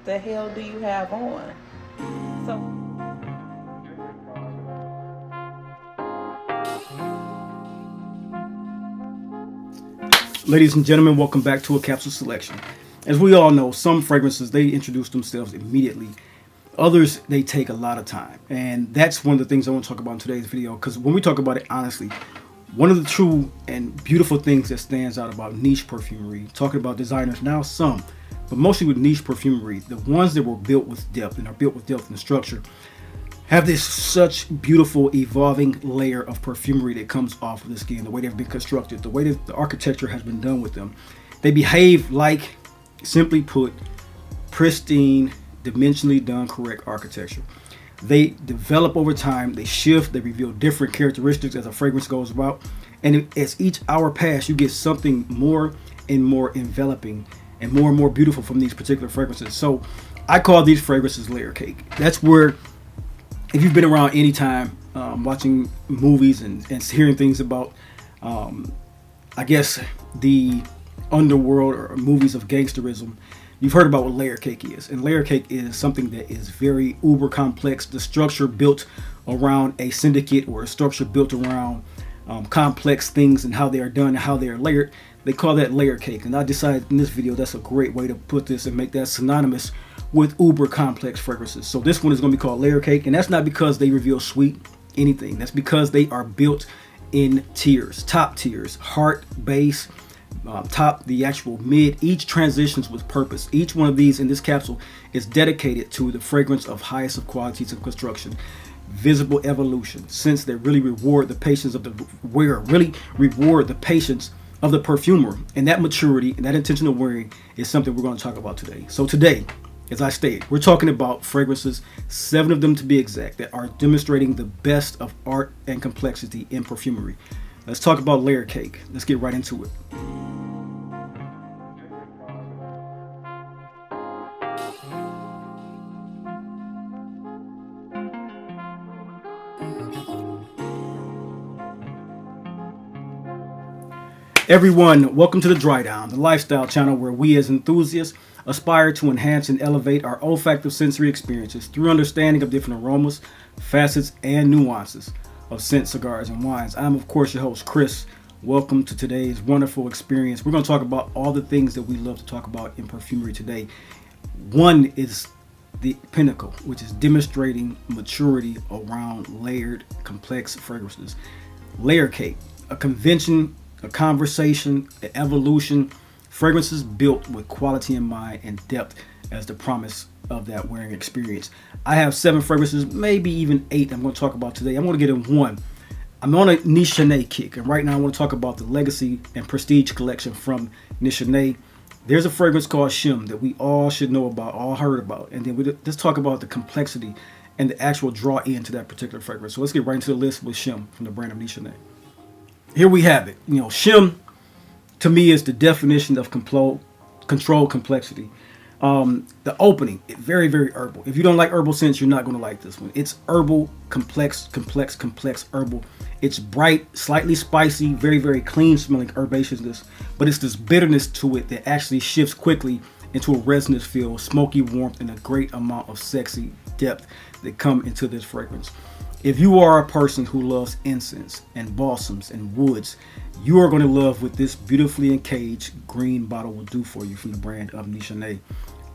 the hell do you have on? So Ladies and gentlemen, welcome back to a capsule selection. As we all know, some fragrances, they introduce themselves immediately. Others, they take a lot of time. And that's one of the things I want to talk about in today's video. Because when we talk about it honestly, one of the true and beautiful things that stands out about niche perfumery, talking about designers now, some, but mostly with niche perfumery, the ones that were built with depth and are built with depth and structure, have this such beautiful evolving layer of perfumery that comes off of the skin, the way they've been constructed, the way that the architecture has been done with them. They behave like, simply put, pristine, dimensionally done correct architecture. They develop over time, they shift, they reveal different characteristics as a fragrance goes about. And as each hour passes, you get something more and more enveloping and more beautiful from these particular fragrances. So I call these fragrances layer cake. That's where, if you've been around any time watching movies and hearing things about, I guess, the underworld or movies of gangsterism, you've heard about what layer cake is. And layer cake is something that is very uber complex. The structure built around a syndicate, or a structure built around complex things and how they are done and how they are layered. They call that layer cake. And I decided in this video that's a great way to put this and make that synonymous with uber complex fragrances. So this one is going to be called layer cake, and that's not because they reveal sweet anything. That's because they are built in tiers, top tiers, heart, base, top, the actual mid. Each transitions with purpose. Each one of these in this capsule is dedicated to the fragrance of highest of qualities of construction, visible evolution, since they really reward the patience of the wearer, really reward the patience of the perfumer, and that maturity and that intentional wearing is something we're going to talk about today. So today, as I stated, we're talking about fragrances, 7 of them to be exact, that are demonstrating the best of art and complexity in perfumery. Let's talk about layer cake. Let's get right into it. Everyone, welcome to the Dry Down, the lifestyle channel where we as enthusiasts aspire to enhance and elevate our olfactive sensory experiences through understanding of different aromas, facets, and nuances of scent, cigars, and wines. I'm, of course, your host, Chris. Welcome to today's wonderful experience. We're going to talk about all the things that we love to talk about in perfumery today. One is the pinnacle, which is demonstrating maturity around layered, complex fragrances. Layer cake, a convention, a conversation, an evolution, fragrances built with quality in mind and depth as the promise of that wearing experience. I have 7 fragrances, maybe even 8 I'm going to talk about today. I'm going to get in one. I'm on a Nishane kick, and right now I want to talk about the legacy and prestige collection from Nishane. There's a fragrance called Shem that we all should know about, all heard about, and then let's talk about the complexity and the actual draw into that particular fragrance. So let's get right into the list with Shem from the brand of Nishane. Here we have it. Shem to me is the definition of control complexity. The opening, very herbal. If you don't like herbal scents, you're not going to like this one. It's herbal, complex herbal. It's bright, slightly spicy, very clean smelling herbaceousness, but it's this bitterness to it that actually shifts quickly into a resinous feel, smoky warmth, and a great amount of sexy depth that come into this fragrance. If you are a person who loves incense and balsams and woods, you are going to love what this beautifully encaged green bottle will do for you from the brand of Nishane.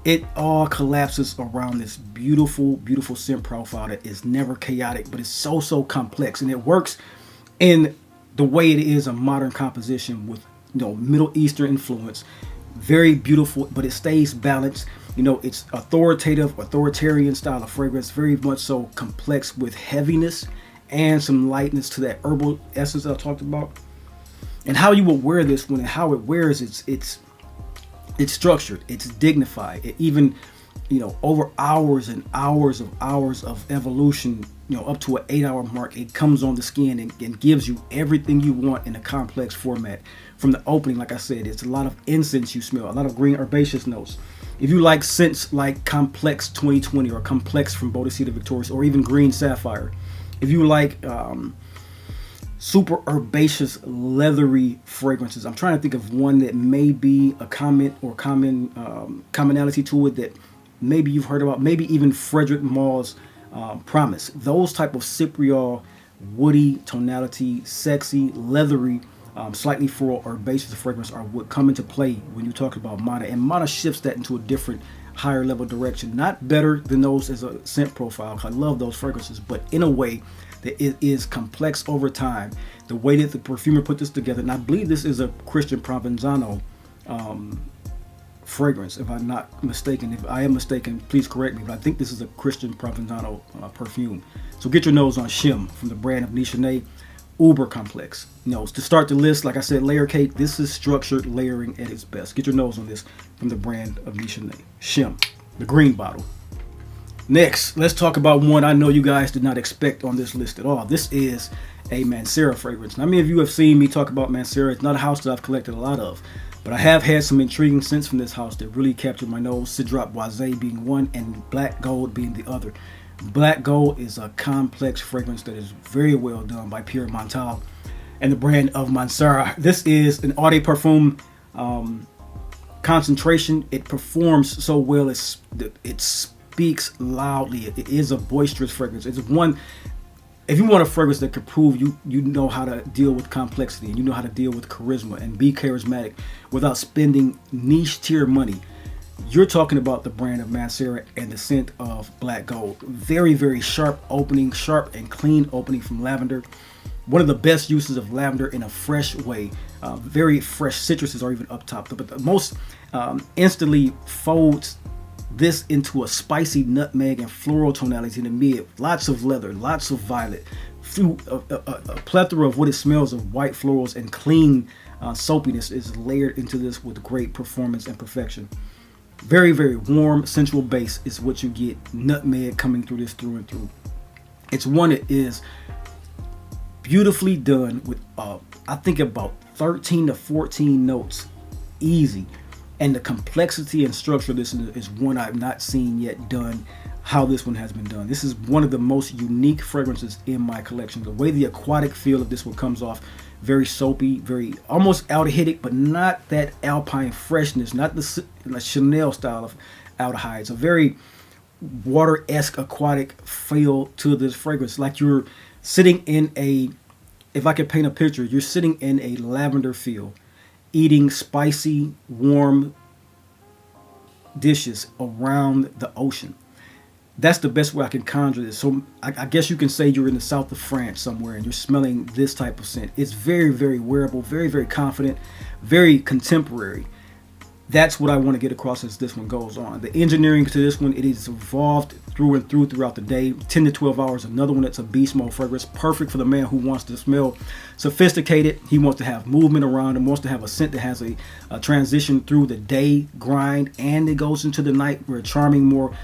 It all collapses around this beautiful scent profile that is never chaotic, but it's so complex, and it works in the way it is a modern composition with Middle Eastern influence. Very beautiful, but it stays balanced. It's authoritarian style of fragrance, very much so complex with heaviness and some lightness to that herbal essence I talked about. And how you will wear this one and how it wears, it's structured, it's dignified. It even, over hours and hours of evolution, up to an 8-hour mark, it comes on the skin and gives you everything you want in a complex format. From the opening, like I said, it's a lot of incense you smell, a lot of green herbaceous notes. If you like scents like Complex 2020 or Complex from Bodicea Victorious, or even Green Sapphire, if you like super herbaceous, leathery fragrances, I'm trying to think of one that may be a comment or commonality to it that maybe you've heard about, maybe even Frederick Maugh's Promise. Those type of cypriol, woody tonality, sexy, leathery, slightly floral or basis of fragrance are what come into play when you talk about Mana. And Mana shifts that into a different, higher level direction. Not better than those as a scent profile. I love those fragrances, but in a way that it is complex over time. The way that the perfumer put this together, and I believe this is a Christian Provenzano fragrance, if I'm not mistaken. If I am mistaken, please correct me, but I think this is a Christian Provenzano perfume. So get your nose on Shem from the brand of Nishane. Uber complex. To start the list, like I said, layer cake. This is structured layering at its best. Get your nose on this from the brand of Nishane Shem, the green bottle. Next, let's talk about one I know you guys did not expect on this list at all. This is a Mancera fragrance. Now, many of you have seen me talk about Mancera. It's not a house that I've collected a lot of, but I have had some intriguing scents from this house that really captured my nose. Citron Boisé being one, and Black Gold being the other. Black Gold is a complex fragrance that is very well done by Pierre Montal and the brand of Mancera. This is an eau de parfum concentration. It performs so well. It speaks loudly. It is a boisterous fragrance. It's one. If you want a fragrance that could prove you know how to deal with complexity and you know how to deal with charisma and be charismatic without spending niche tier money, you're talking about the brand of Mancera and the scent of Black Gold. Very, very sharp opening, sharp and clean opening from lavender. One of the best uses of lavender in a fresh way. Very fresh citruses are even up top. But the most instantly folds this into a spicy nutmeg and floral tonality in the mid. Lots of leather, lots of violet. A plethora of what it smells of white florals and clean soapiness is layered into this with great performance and perfection. Very, very warm, sensual base is what you get. Nutmeg coming through this through and through. It's one that is beautifully done with, I think, about 13 to 14 notes. Easy. And the complexity and structure of this is one I've not seen yet done how this one has been done. This is one of the most unique fragrances in my collection. The way the aquatic feel of this one comes off, very soapy, very almost aldehydic, but not that alpine freshness, not the Chanel style of aldehydes. A very water-esque aquatic feel to this fragrance. Like you're sitting in a, if I could paint a picture, you're sitting in a lavender field, eating spicy, warm dishes around the ocean. That's the best way I can conjure this. So I guess you can say you're in the south of France somewhere and you're smelling this type of scent. It's very, very wearable, very, very confident, very contemporary. That's what I want to get across as this one goes on. The engineering to this one, it is evolved through and through throughout the day. 10 to 12 hours. Another one that's a beast mode fragrance. Perfect for the man who wants to smell sophisticated. He wants to have movement around him. Wants to have a scent that has a transition through the day grind and it goes into the night. We're a charming, more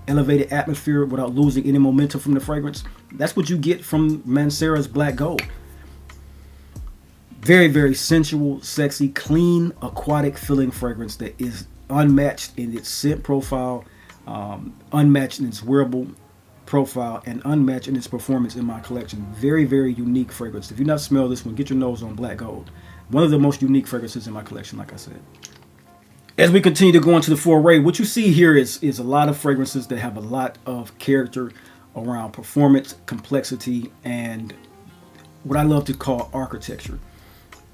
elevated atmosphere without losing any momentum from the fragrance. That's what you get from Mancera's Black Gold. Very, very sensual, sexy, clean, aquatic feeling fragrance that is unmatched in its scent profile, unmatched in its wearable profile, and unmatched in its performance in my collection. Very, very unique fragrance. If you not smell this one, get your nose on Black Gold. One of the most unique fragrances in my collection, like I said. As we continue to go into the foray, what you see here is a lot of fragrances that have a lot of character around performance, complexity, and what I love to call architecture.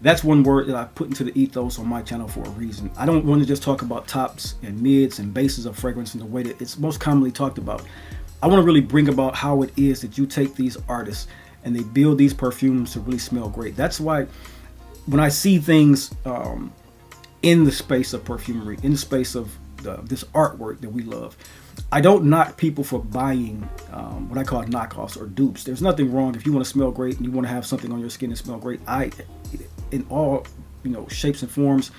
That's one word that I put into the ethos on my channel for a reason. I don't want to just talk about tops and mids and bases of fragrance in the way that it's most commonly talked about. I want to really bring about how it is that you take these artists and they build these perfumes to really smell great. That's why when I see things in the space of perfumery, in the space of this artwork that we love, I don't knock people for buying what I call knockoffs or dupes. There's nothing wrong if you want to smell great and you want to have something on your skin and smell great. In all shapes and forms,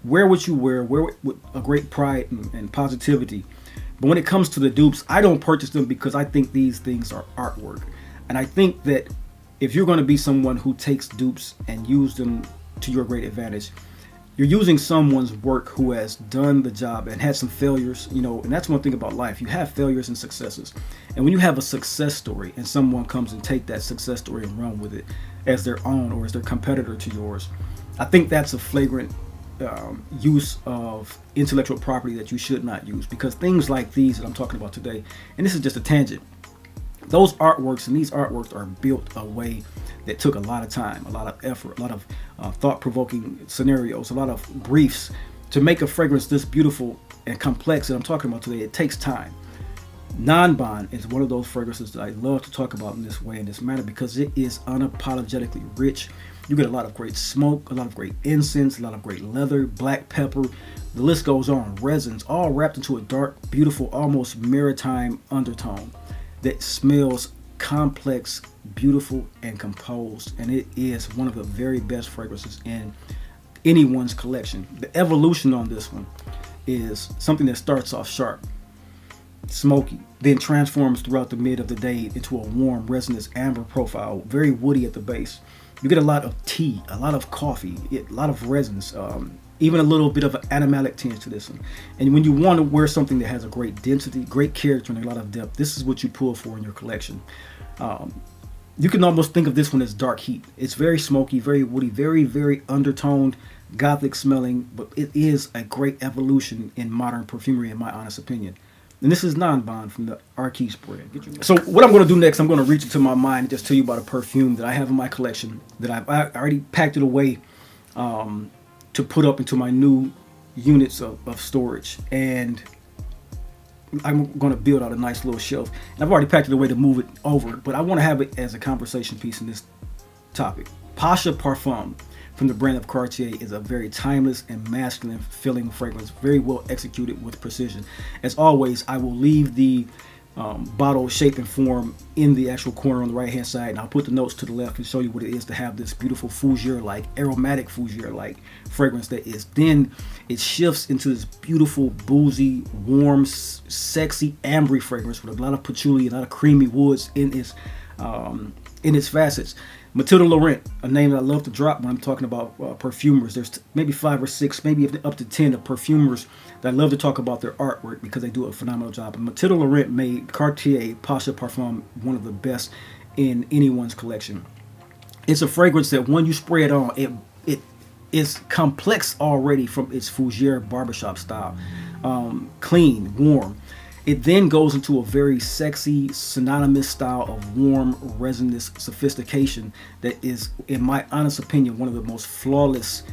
wear what you wear with a great pride and positivity. But when it comes to the dupes, I don't purchase them because I think these things are artwork. And I think that if you're going to be someone who takes dupes and use them to your great advantage, you're using someone's work who has done the job and had some failures, and that's one thing about life. You have failures and successes. And when you have a success story and someone comes and take that success story and run with it as their own or as their competitor to yours, I think that's a flagrant use of intellectual property that you should not use, because things like these that I'm talking about today, and this is just a tangent, those artworks and these artworks are built a way that took a lot of time, a lot of effort, a lot of thought-provoking scenarios, a lot of briefs to make a fragrance this beautiful and complex that I'm talking about today. It takes time. Nanban is one of those fragrances that I love to talk about in this way, in this manner, because it is unapologetically rich. You get a lot of great smoke, a lot of great incense, a lot of great leather, black pepper. The list goes on. Resins, all wrapped into a dark, beautiful, almost maritime undertone that smells complex, beautiful, and composed. And it is one of the very best fragrances in anyone's collection. The evolution on this one is something that starts off sharp, smoky, then transforms throughout the mid of the day into a warm, resinous amber profile, very woody at the base. You get a lot of tea, a lot of coffee, a lot of resins, even a little bit of an animalic tinge to this one. And when you want to wear something that has a great density, great character, and a lot of depth, this is what you pull for in your collection. You can almost think of this one as dark heat. It's very smoky, very woody, very, very undertoned, gothic smelling, but it is a great evolution in modern perfumery, in my honest opinion. And this is Nanban from the Arquiste brand. So what I'm going to do next, I'm going to reach into my mind and just tell you about a perfume that I have in my collection that I already packed it away to put up into my new units of storage. And I'm going to build out a nice little shelf. And I've already packed it away to move it over, but I want to have it as a conversation piece in this topic. Pasha Parfum from the brand of Cartier is a very timeless and masculine feeling fragrance, very well executed with precision. As always, I will leave the bottle shape and form in the actual corner on the right hand side, and I'll put the notes to the left and show you what it is to have this beautiful fougere-like, aromatic fougere-like fragrance that is then it shifts into this beautiful, boozy, warm, sexy, ambery fragrance with a lot of patchouli, a lot of creamy woods in its facets. Matilda Laurent, a name that I love to drop when I'm talking about perfumers. There's maybe 5 or 6, maybe up to 10 of perfumers that I love to talk about their artwork because they do a phenomenal job. And Matilda Laurent made Cartier Pasha Parfum one of the best in anyone's collection. It's a fragrance that when you spray it on, it is complex already from its fougere barbershop style. Clean, warm. It then goes into a very sexy, synonymous style of warm, resinous sophistication that is, in my honest opinion, one of the most flawless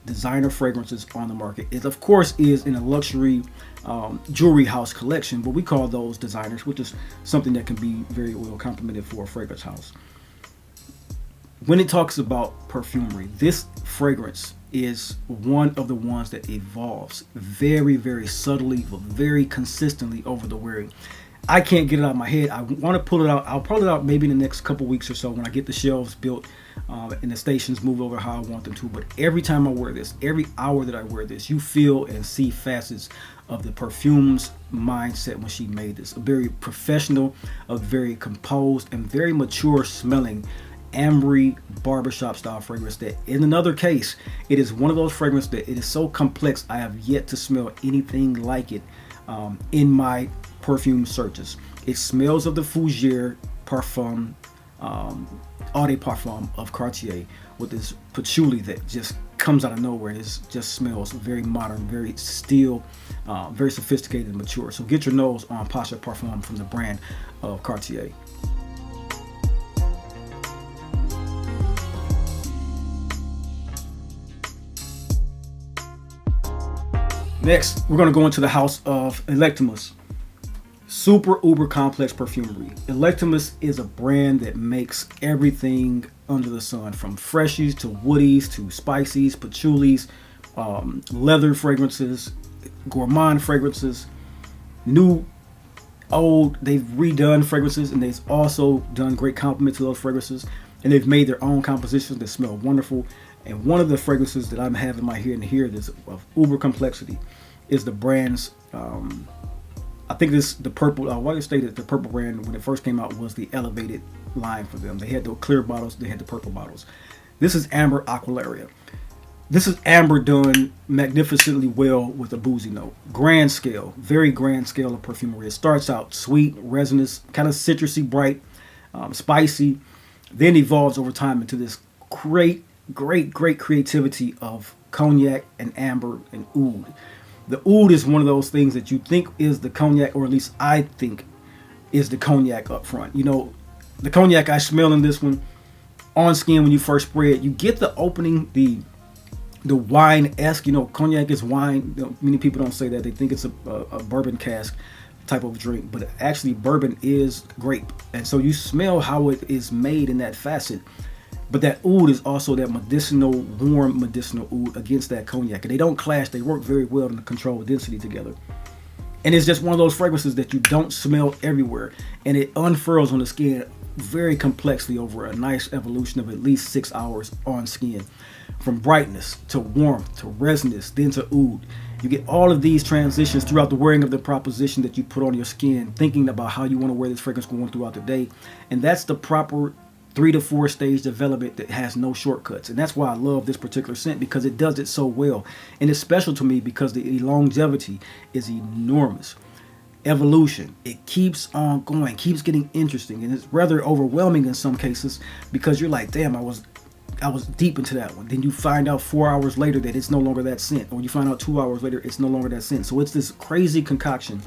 designer fragrances on the market. It, of course, is in a luxury jewelry house collection, but we call those designers, which is something that can be very well complimented for a fragrance house. When it talks about perfumery, this fragrance is one of the ones that evolves very, very subtly, but very consistently over the wearing. I can't get it out of my head. I want to pull it out. I'll pull it out maybe in the next couple weeks or so when I get the shelves built and the stations move over how I want them to. But every time I wear this, every hour that I wear this, you feel and see facets of the Perfume's mindset when she made this. A very professional, a very composed, and very mature smelling ambery barbershop style fragrance that in another case, it is one of those fragrances that it is so complex I have yet to smell anything like it in my perfume searches. It smells of the fougere Parfum, Eau de Parfum of Cartier with this patchouli that just comes out of nowhere. It just smells very modern, very still, very sophisticated and mature. So get your nose on Pasha Parfum from the brand of Cartier. Next, we're going to go into the house of Electimuss. Super uber complex perfumery. Electimuss is a brand that makes everything under the sun, from freshies to woodies to spices, patchoulis, leather fragrances, gourmand fragrances, new, old. They've redone fragrances, and they've also done great compliment to those fragrances. And they've made their own compositions that smell wonderful. And one of the fragrances that I'm having my here that's of uber complexity is the brand's, I think this the purple, why they stated the purple brand when it first came out was the elevated line for them. They had the clear bottles, they had the purple bottles. This is Amber Aquilaria. This is amber done magnificently well with a boozy note. Grand scale, very grand scale of perfumery. It starts out sweet, resinous, kind of citrusy, bright, spicy, then evolves over time into this great great creativity of cognac and amber and oud. The oud is one of those things that you think is the cognac, or at least I think is the cognac up front. You know, the cognac I smell in this one on skin when you first spray it, you get the opening, the wine-esque. You know, cognac is wine. You know, many people don't say that. They think it's a bourbon cask type of drink, but actually bourbon is grape. And so you smell how it is made in that facet. But that oud is also that medicinal, warm medicinal oud against that cognac. And they don't clash. They work very well in the controlled density together. And it's just one of those fragrances that you don't smell everywhere. And it unfurls on the skin very complexly over a nice evolution of at least 6 hours on skin. From brightness to warmth to resinous, then to oud. You get all of these transitions throughout the wearing of the proposition that you put on your skin, thinking about how you want to wear this fragrance going throughout the day. And that's the proper 3 to 4 stage development that has no shortcuts. And that's why I love this particular scent, because it does it so well. And it's special to me because the longevity is enormous. Evolution, it keeps on going, keeps getting interesting, and it's rather overwhelming in some cases, because you're like, damn, I was deep into that one. Then you find out 4 hours later that it's no longer that scent, or you find out 2 hours later it's no longer that scent. So it's this crazy concoction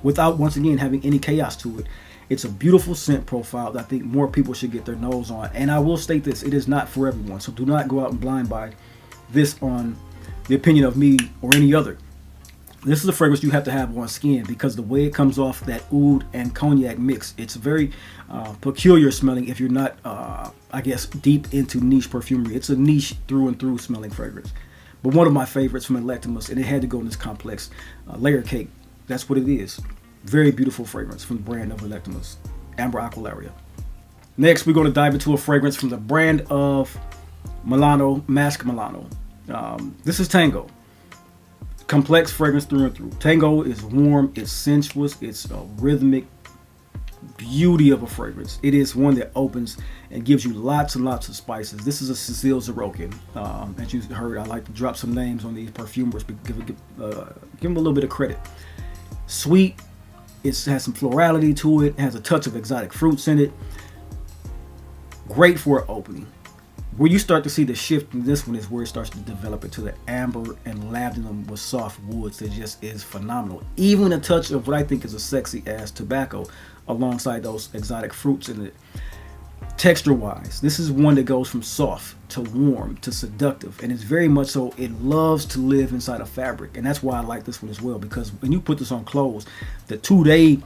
without, once again, having any chaos to it. It's a beautiful scent profile that I think more people should get their nose on. And I will state this, it is not for everyone. So do not go out and blind buy this on the opinion of me or any other. This is a fragrance you have to have on skin, because the way it comes off that oud and cognac mix, it's very peculiar smelling if you're not, I guess, deep into niche perfumery. It's a niche through and through smelling fragrance. But one of my favorites from Electimuss, and it had to go in this complex layer cake. That's what it is. Very beautiful fragrance from the brand of Electimuss, Amber Aquilaria. Next, we're going to dive into a fragrance from the brand of Milano, Masque Milano. This is Tango. Complex fragrance through and through. Tango is warm, it's sensuous, it's a rhythmic beauty of a fragrance. It is one that opens and gives you lots and lots of spices. This is a Cecile Zarokian. As you heard, I like to drop some names on these perfumers, but give them a little bit of credit. Sweet. It has some florality to it. It has a touch of exotic fruits in it. Great for an opening. Where you start to see the shift in this one is where it starts to develop into the amber and labdanum with soft woods that just is phenomenal. Even a touch of what I think is a sexy ass tobacco alongside those exotic fruits in it. Texture wise, this is one that goes from soft to warm to seductive, and it's very much so, it loves to live inside a fabric. And that's why I like this one as well, because when you put this on clothes, the 2-day,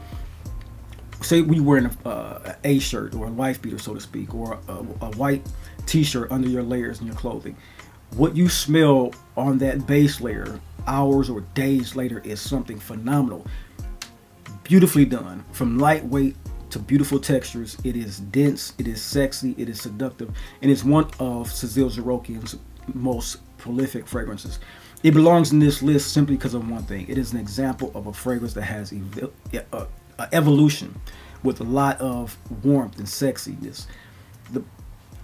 say we wearing a shirt or a wife beater, so to speak, or a white t-shirt under your layers in your clothing, what you smell on that base layer hours or days later is something phenomenal. Beautifully done, from lightweight to beautiful textures. It is dense, it is sexy, it is seductive, and it's one of Cecile Zarokian's most prolific fragrances. It belongs in this list simply because of one thing. It is an example of a fragrance that has evolution with a lot of warmth and sexiness.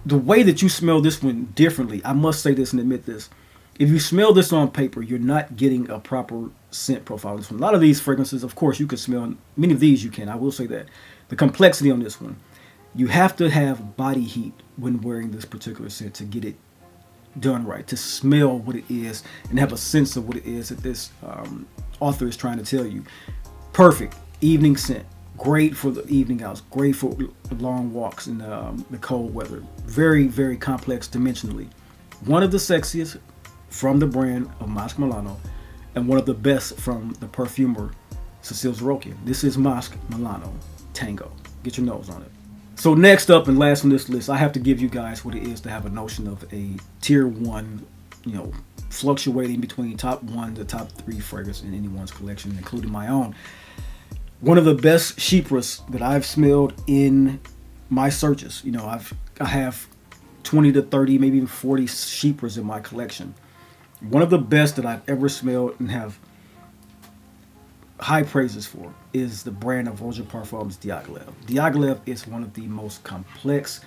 The way that you smell this one differently, I must say this and admit this. If you smell this on paper, you're not getting a proper scent profile. This one. A lot of these fragrances, of course, you can smell. Many of these you can. I will say that. The complexity on this one, you have to have body heat when wearing this particular scent to get it done right, to smell what it is and have a sense of what it is that this author is trying to tell you. Perfect evening scent. Great for the evening hours. Great for long walks in the cold weather. Very, very complex dimensionally. One of the sexiest from the brand of Masque Milano, and one of the best from the perfumer Cecile Zarokian. This is Masque Milano Tango. Get your nose on it. So next up and last on this list, I have to give you guys what it is to have a notion of a tier 1, fluctuating between top 1 to top 3 fragrance in anyone's collection, including my own. One of the best chypres that I've smelled in my searches. I have 20 to 30, maybe even 40 chypres in my collection. One of the best that I've ever smelled and have high praises for is the brand of Roja Parfums Diaghilev. Diaghilev is one of the most complex,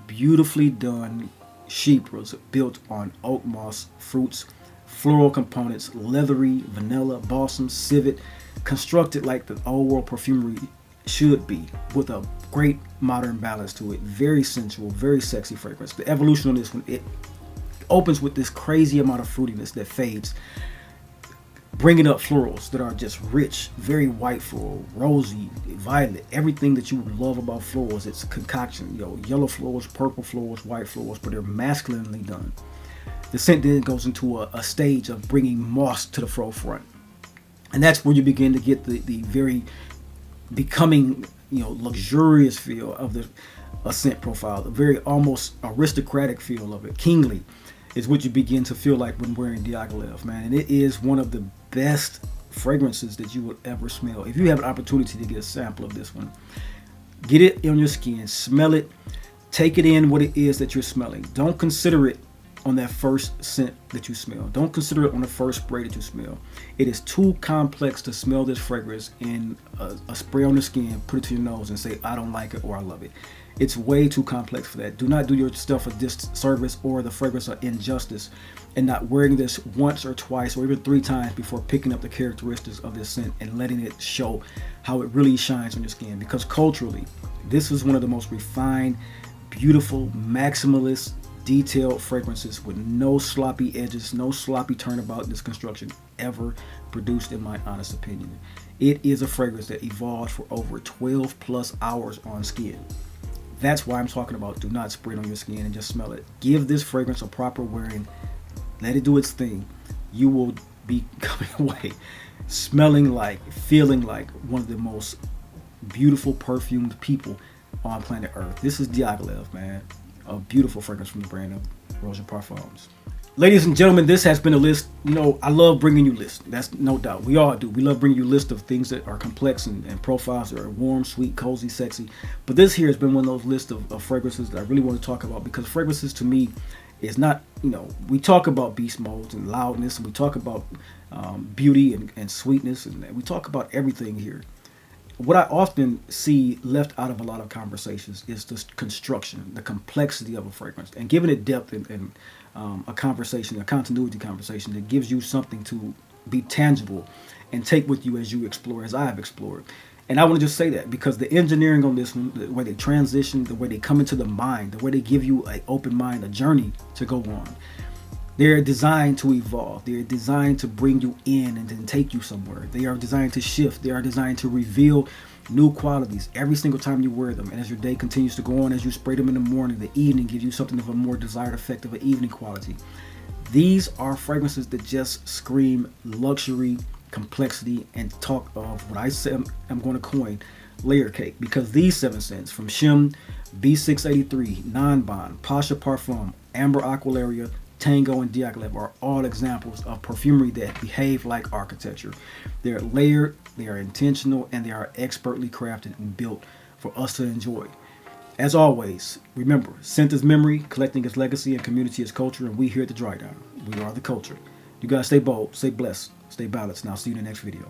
beautifully done chypres built on oak moss, fruits, floral components, leathery, vanilla, balsam, civet, constructed like the old world perfumery should be, with a great modern balance to it. Very sensual, very sexy fragrance. The evolution on this one, opens with this crazy amount of fruitiness that fades, bringing up florals that are just rich, very white floral, rosy, violet, everything that you would love about florals. It's a concoction, yellow florals, purple florals, white florals, but they're masculinely done. The scent then goes into a stage of bringing moss to the forefront. And that's where you begin to get the very becoming, luxurious feel of a scent profile, the very almost aristocratic feel of it, kingly, is what you begin to feel like when wearing Diaghilev, man. And it is one of the best fragrances that you will ever smell. If you have an opportunity to get a sample of this one, get it on your skin, smell it, take it in what it is that you're smelling. Don't consider it on that first scent that you smell. Don't consider it on the first spray that you smell. It is too complex to smell this fragrance in a spray on the skin, put it to your nose and say, I don't like it or I love it. It's way too complex for that. Do not do yourself a disservice or the fragrance an injustice and not wearing this once or twice or even 3 times before picking up the characteristics of this scent and letting it show how it really shines on your skin. Because culturally, this is one of the most refined, beautiful, maximalist, detailed fragrances with no sloppy edges, no sloppy turnabout construction ever produced, in my honest opinion. It is a fragrance that evolved for over 12 plus hours on skin. That's why I'm talking about do not spray it on your skin and just smell it. Give this fragrance a proper wearing. Let it do its thing. You will be coming away smelling like, feeling like one of the most beautiful perfumed people on planet Earth. This is Diaghilev, man. A beautiful fragrance from the brand of Roja Parfums. Ladies and gentlemen, this has been a list. I love bringing you lists. That's no doubt. We all do. We love bringing you lists of things that are complex and profiles that are warm, sweet, cozy, sexy. But this here has been one of those lists of fragrances that I really want to talk about, because fragrances to me is not, we talk about beast modes and loudness, and we talk about beauty and sweetness, and we talk about everything here. What I often see left out of a lot of conversations is the construction, the complexity of a fragrance, and giving it depth and a conversation, a continuity conversation that gives you something to be tangible and take with you as you explore, as I have explored. And I want to just say that because the engineering on this one, the way they transition, the way they come into the mind, the way they give you an open mind, a journey to go on. They're designed to evolve. They're designed to bring you in and then take you somewhere. They are designed to shift. They are designed to reveal new qualities every single time you wear them. And as your day continues to go on, as you spray them in the morning, the evening gives you something of a more desired effect of an evening quality. These are fragrances that just scream luxury, complexity, and talk of what I say I'm going to coin layer cake. Because these 7 scents from Shem, B683, Nanban, Pasha Parfum, Amber Aquilaria, Tango, and Diaghilev are all examples of perfumery that behave like architecture. They're layered, they are intentional, and they are expertly crafted and built for us to enjoy. As always, remember, scent is memory, collecting is legacy, and community is culture, and we here at the Dry Down, we are the culture. You guys stay bold, stay blessed, stay balanced, and I'll see you in the next video.